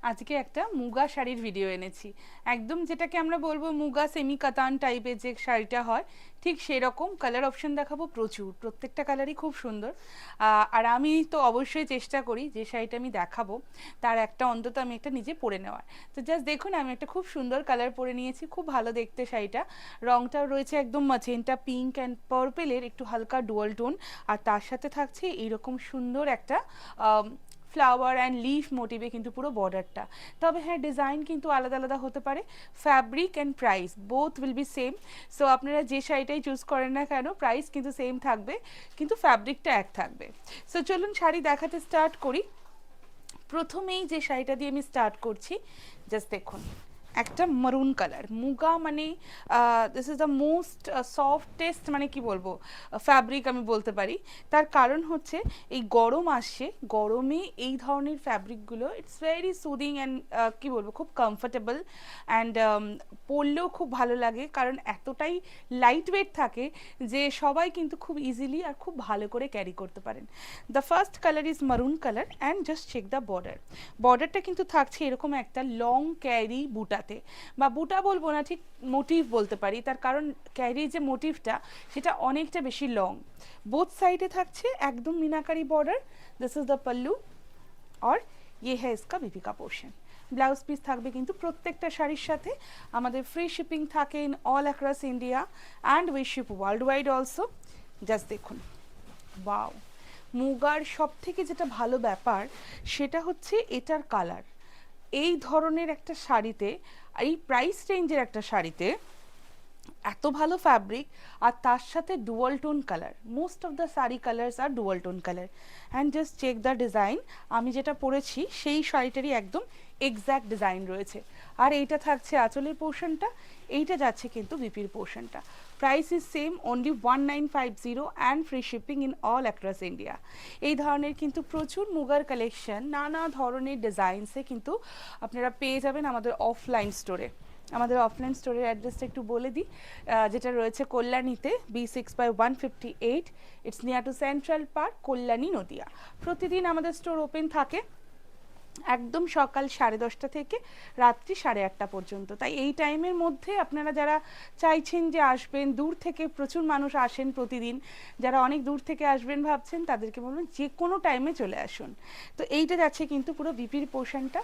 আজকে একটা মুগা শাড়ির ভিডিও এনেছি। একদম যেটাকে আমরা বলবো মুগা সেমি কাতান টাইপের যে শাড়িটা হয়, ঠিক সেরকম। কালার অপশন দেখাবো প্রচুর, প্রত্যেকটা কালারই খুব সুন্দর। আর আমি তো অবশ্যই চেষ্টা করি যে শাড়িটা আমি দেখাবো তার একটা অন্তত আমি একটা নিজে পরে নেওয়ার। তো জাস্ট দেখুন, আমি একটা খুব সুন্দর কালার পরে নিয়েছি, খুব ভালো দেখতে শাড়িটা। রংটাও রয়েছে একদম মাছেন্টা পিঙ্ক অ্যান্ড পার্পেলের একটু হালকা ডুয়াল টোন। আর তার সাথে থাকছে এইরকম সুন্দর একটা ফ্লাওয়ার অ্যান্ড লিফ মোটিভে কিন্তু পুরো বর্ডারটা। তবে হ্যাঁ, ডিজাইন কিন্তু আলাদা আলাদা হতে পারে। Fabric and price both will be same. So আপনারা যে শাড়িটাই চুজ করেন না কেন, প্রাইস কিন্তু সেম থাকবে, কিন্তু ফ্যাব্রিকটা এক থাকবে। সো চলুন শাড়ি দেখাতে স্টার্ট করি। প্রথমেই যে শাড়িটা দিয়ে আমি স্টার্ট করছি, জাস্ট দেখুন, একটা মারুন কালার। মুগা মানে this is the most softest, মানে কি বলবো, ফ্যাব্রিক আমি বলতে পারি। তার কারণ হচ্ছে এই গরম আসছে, গরমে এই ধরনের ফ্যাব্রিকগুলো ইটস ভেরি সুদিং অ্যান্ড কি বলবো, খুব কমফোর্টেবল অ্যান্ড পরলেও খুব ভালো লাগে, কারণ এতটাই লাইট ওয়েট থাকে যে সবাই কিন্তু খুব ইজিলি আর খুব ভালো করে ক্যারি করতে পারেন। The first colour is maroon colour and just check the border. বর্ডারটা কিন্তু থাকছে এরকম একটা লং ক্যারি বুটাতে, বা বুটা বলবো না, ঠিক মোটিভ বলতে পারি। তার কারণ ক্যারি যে মোটিভটা সেটা অনেকটা বেশি লং। বোথ সাইডে থাকছে একদম meenakari border. This is the pallu और ये है इसका बीबी का पोर्शन। ব্লাউজ পিস থাকবে কিন্তু প্রত্যেকটা শাড়ির সাথে। আমাদের ফ্রি শিপিং থাকে in all across India and we ship world wide also. Just দেখুন, ওয়াও! মুগার সব থেকে যেটা ভালো ব্যাপার সেটা হচ্ছে এটার কালার। এই ধরনের একটা শাড়িতে, এই প্রাইস রেঞ্জের একটা শাড়িতে এত ভালো ফ্যাব্রিক, আর তার সাথে dual tone colour. Most of the sari colours আর dual tone colour. And just check the design. আমি যেটা পরেছি সেই শাড়িটারই একদম এক্স্যাক্ট ডিজাইন রয়েছে। আর এইটা থাকছে আঁচলের পোর্শনটা, এইটা যাচ্ছে কিন্তু বিপির পোর্শনটা। Price is same, only 1950 and free shipping in all across India. এই ধরনের কিন্তু প্রচুর মুগার কালেকশন নানা ধরনের ডিজাইনসে কিন্তু আপনারা পেয়ে যাবেন আমাদের অফলাইন স্টোরে। আমাদের অফলাইন স্টোরের অ্যাড্রেসটা একটু বলে দিই, যেটা রয়েছে কল্যাণীতে, B6/158। It's near to central park, Kalyani, Nadia. প্রতিদিন আমাদের স্টোর ওপেন থাকে একদম সকাল 10:30 থেকে রাত্রি 8:30 পর্যন্ত। তাই এই টাইমের মধ্যে আপনারা যারা চাইছেন যে আসবেন, দূর থেকে প্রচুর মানুষ আসেন প্রতিদিন, যারা অনেক দূর থেকে আসবেন ভাবছেন তাদেরকে বলবেন যে কোনো টাইমে চলে আসুন। তো এইটা যাচ্ছে কিন্তু পুরো বিপির পোর্শনটা।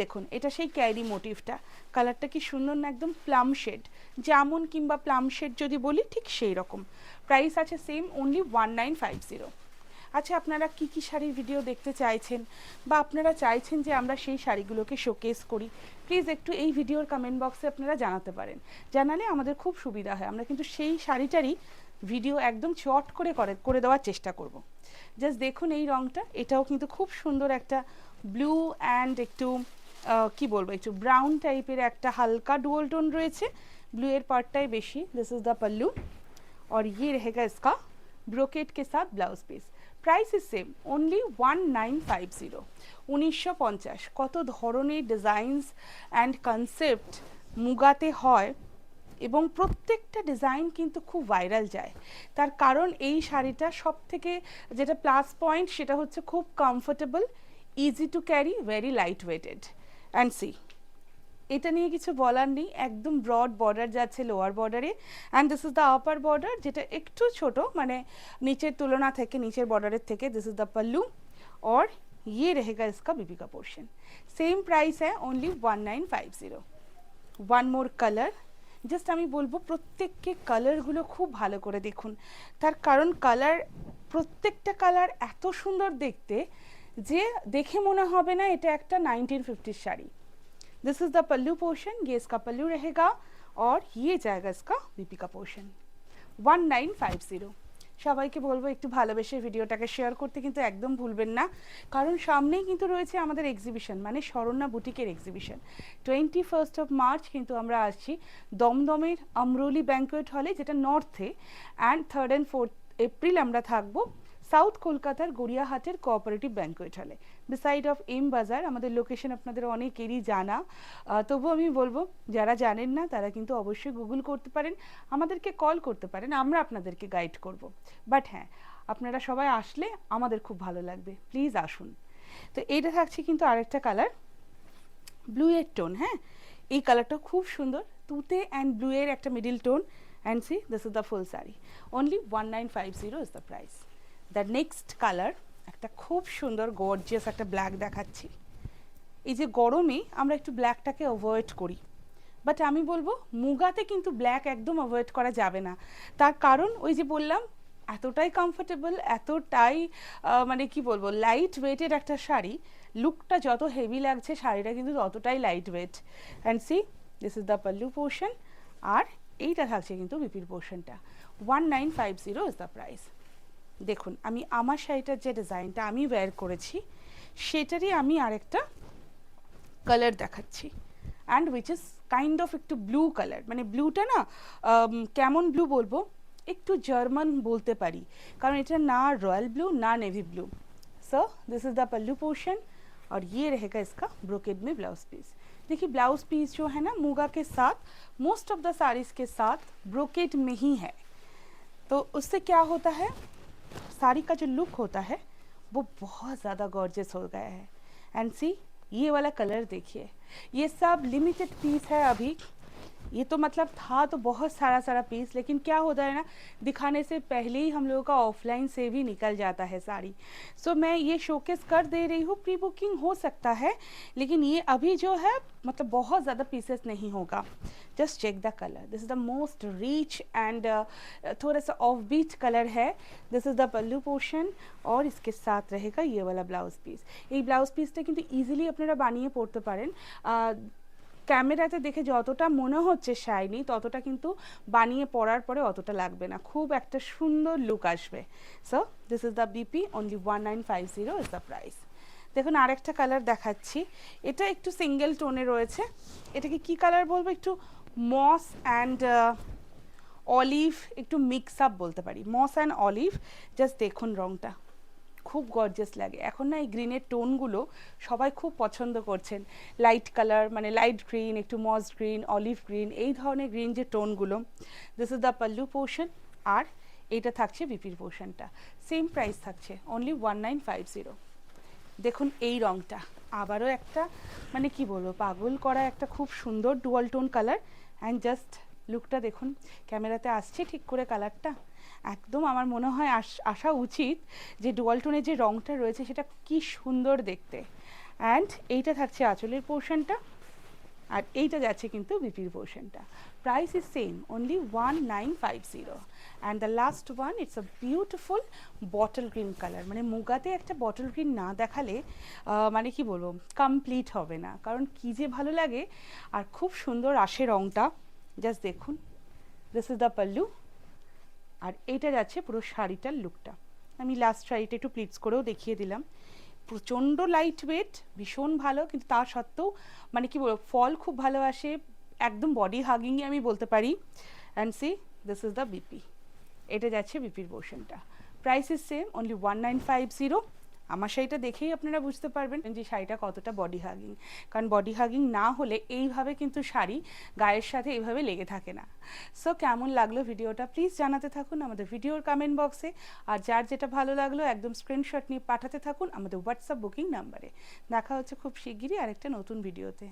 দেখুন, এটা সেই ক্যারি মোটিভটা। কালারটা কি সুন্দর না, একদম প্লাম শেড, যেমন কিংবা প্লাম শেড যদি বলি ঠিক সেই রকম। প্রাইস আছে সেম, অনলি 1950। আচ্ছা, আপনারা কি কি শাড়ির ভিডিও দেখতে চাইছেন, বা আপনারা চাইছেন যে আমরা সেই শাড়িগুলোকে শোকেস করি, প্লিজ একটু এই ভিডিওর কমেন্ট বক্সে আপনারা জানাতে পারেন। জানালে আমাদের খুব সুবিধা হয়, আমরা কিন্তু সেই শাড়িটারই ভিডিও একদম চট করে করে দেওয়ার চেষ্টা করব। জাস্ট দেখুন এই রঙটা, এটাও কিন্তু খুব সুন্দর একটা ব্লু অ্যান্ড একটু কি বলবো, একটু ব্রাউন টাইপের একটা হালকা ডুয়াল টোন রয়েছে। ब्लू এর পার্টটাই বেশি। दिस इज द पल्लू और ये रहेगा इसका ब्रोकेट के साथ blouse piece. Price is same, only 1950। 1950। কত ধরনের ডিজাইনস অ্যান্ড কনসেপ্ট মুগাতে হয়, এবং প্রত্যেকটা ডিজাইন কিন্তু খুব ভাইরাল যায়। তার কারণ এই শাড়িটা সব থেকে যেটা প্লাস পয়েন্ট সেটা হচ্ছে খুব comfortable, easy to carry, very light weighted. And see, এটা নিয়ে কিছু বলার নেই, একদম ব্রড বর্ডার যাচ্ছে লোয়ার বর্ডারে, and this is the upper border, যেটা একটু ছোট, মানে নিচের তুলনা থেকে, নিচের বর্ডারের থেকে। দিস ইজ দ্য पल्लू और ये रहेगा इसका बीबी का पोर्शन। सेम प्राइस है, only 1950। One more colour. Just আমি বলবো প্রত্যেককে কালারগুলো খুব ভালো করে দেখুন, তার কারণ কালার, প্রত্যেকটা কালার এত সুন্দর দেখতে যে দেখে মনে হবে না এটা একটা 1950 sari. This is the pallu portion, ये इसका पल्लू रहेगा और ये जाएगा इसका बीपी का पोर्शन। 1950। সবাইকে বলবো একটু ভালোবেসে ভিডিওটাকে শেয়ার করতে কিন্তু একদম ভুলবেন না, কারণ সামনেই কিন্তু রয়েছে আমাদের এক্সিবিশন, মানে শরণ্যা বুটিকের এক্সিবিশন। 21 মার্চ কিন্তু আমরা আসছি দমদমের আমরোলি ব্যাঙ্কোয়েট হলে, যেটা নর্থে। And 3rd and 4th April আমরা থাকবো সাউথ কলকাতার গড়িয়াহাটের কোঅপারেটিভ ব্যাঙ্কোয়েট হলে, বিসাইড অফ এম বাজার। আমাদের লোকেশন আপনাদের অনেকেরই জানা, তবু আমি বলবো যারা জানেন না তারা কিন্তু অবশ্যই গুগল করতে পারেন, আমাদেরকে কল করতে পারেন, আমরা আপনাদেরকে গাইড করব। বাট হ্যাঁ, আপনারা সবাই আসলে আমাদের খুব ভালো লাগবে, প্লিজ আসুন। তো এইটা থাকছে কিন্তু আরেকটা কালার, ব্লু এর টোন, হ্যাঁ এই কালারটা খুব সুন্দর, তুতে অ্যান্ড ব্লু এর একটা middle tone. And see this is the full sari, only 1950 is the price. The next colour একটা খুব সুন্দর গর্জিয়াস একটা ব্ল্যাক দেখাচ্ছি। এই যে গরমে আমরা একটু ব্ল্যাকটাকে অ্যাভয়েড করি, বাট আমি বলবো মুগাতে কিন্তু ব্ল্যাক একদম অ্যাভয়েড করা যাবে না। তার কারণ ওই যে বললাম এতটাই কমফোর্টেবল, এতটাই মানে কি বলবো লাইট ওয়েটের একটা শাড়ি, লুকটা যত হেভি লাগছে শাড়িটা কিন্তু ততটাই light weight. And see this is the pallu portion, আর এইটা থাকছে কিন্তু বিপির পোর্শনটা। 1950 ইজ দ্য প্রাইস। দেখুন আমি আমার শাড়িটার যে ডিজাইনটা আমি ওয়্যার করেছি সেটারই আমি আরেকটা কালার দেখাচ্ছি, and which is kind of একটু ব্লু কালার, মানে ব্লুটা না কেমন ব্লু বলবো, একটু জার্মান বলতে পারি, কারণ এটা না रॉयल ब्लू ना navy blue. So this is the pallu portion और ये रहेगा इसका ब्रोकेड में ब्लाउज पीस। देखिए ब्लाउज पीस जो है ना मूगा के साथ, मोस्ट ऑफ द साड़ीज़ के साथ ब्रोकेड में ही है, तो उससे क्या होता है साड़ी का जो लुक होता है वो बहुत ज़्यादा गॉर्जियस हो गया है। एंड सी ये वाला कलर देखिए, ये सब लिमिटेड पीस है अभी, ये तो मतलब था तो बहुत सारा पीस, लेकिन क्या होता है ना दिखाने से पहले ही हम लोगों का ऑफलाइन से भी निकल जाता है साड़ी। सो मैं ये शोकेस कर दे रही हूँ, प्री बुकिंग हो सकता है, लेकिन ये अभी जो है मतलब बहुत ज़्यादा पीसेस नहीं होगा। Just check the colour, this is the most rich and थोड़ा सा ऑफ बीट कलर है। This is the pallu portion और इसके साथ रहेगा ये वाला ब्लाउज पीस। ये ब्लाउज पीसটা কিন্তু ইজিলি আপনারা বানিয়ে পড়তে পারেন, ক্যামেরাতে দেখে যতটা মনে হচ্ছে শাইনি ততটা কিন্তু বানিয়ে পরার পরে অতটা লাগবে না, খুব একটা সুন্দর লুক আসবে। So this is the BP, only 1950 is the price. দেখুন আরেকটা কালার দেখাচ্ছি, এটা একটু সিঙ্গেল টোনে রয়েছে, এটাকে কি কালার বলবো, একটু মস অ্যান্ড অলিভ, একটু মিক্স আপ বলতে পারি, মস অ্যান্ড অলিভ। জাস্ট দেখুন রংটা খুব গর্জিয়াস লাগে। এখন না এই গ্রিনের টোনগুলো সবাই খুব পছন্দ করছেন, লাইট কালার মানে লাইট গ্রিন, একটু মস গ্রিন, অলিভ গ্রিন, এই ধরনের গ্রিন যে টোনগুলো। This is the pallu portion, আর এইটা থাকছে বিপির পোর্শনটা, সেম প্রাইস থাকছে অনলি 1950। দেখুন এই রংটা আবারও একটা মানে কি বলবো পাগল করা একটা খুব সুন্দর dual tone colour. And just লুকটা দেখুন, ক্যামেরাতে আসছে ঠিক করে কালারটা, একদম আমার মনে হয় আসা উচিত যে ডুয়াল টোনের যে রংটা রয়েছে সেটা কি সুন্দর দেখতে। অ্যান্ড এইটা থাকছে আঁচলের পোর্শনটা, আর এইটা যাচ্ছে কিন্তু বিপির পোর্শনটা। Price is same, only 1950। And the last one, it's a beautiful bottle green colour, মানে মুগাতে একটা বটল গ্রিন না দেখালে মানে কি বলবো কমপ্লিট হবে না, কারণ কী যে ভালো লাগে আর খুব সুন্দর আসে রংটা। জাস্ট দেখুন, দিস ইজ দ্য পাল্লু, আর এইটা যাচ্ছে পুরো শাড়িটার লুকটা। আমি লাস্ট শাড়িটা একটু প্লিটস করেও দেখিয়ে দিলাম, প্রচণ্ড লাইট ওয়েট, ভীষণ ভালো, কিন্তু তা সত্ত্বেও মানে কি বলবো ফল খুব ভালো আসে, একদম বডি হাগিংই আমি বলতে পারি। And see this is the BP, এটা যাচ্ছে বিপির পোর্শনটা। Price is same, only 1950। আমার শাড়িটা দেখেই আপনারা বুঝতে পারবেন যে শাড়িটা কতটা বডি হাগিং, কারণ বডি হাগিং না হলে এইভাবে কিন্তু শাড়ি গায়ের সাথে এইভাবে লেগে থাকে না। সো কেমন লাগলো ভিডিওটা প্লিজ জানাতে থাকুন আমাদের ভিডিওর কমেন্ট বক্সে, আর যার যেটা ভালো লাগলো একদম স্ক্রিনশট নিয়ে পাঠাতে থাকুন আমাদের হোয়াটসঅ্যাপ বুকিং নাম্বারে। দেখা হচ্ছে খুব শিগগিরই আরেকটা নতুন ভিডিওতে।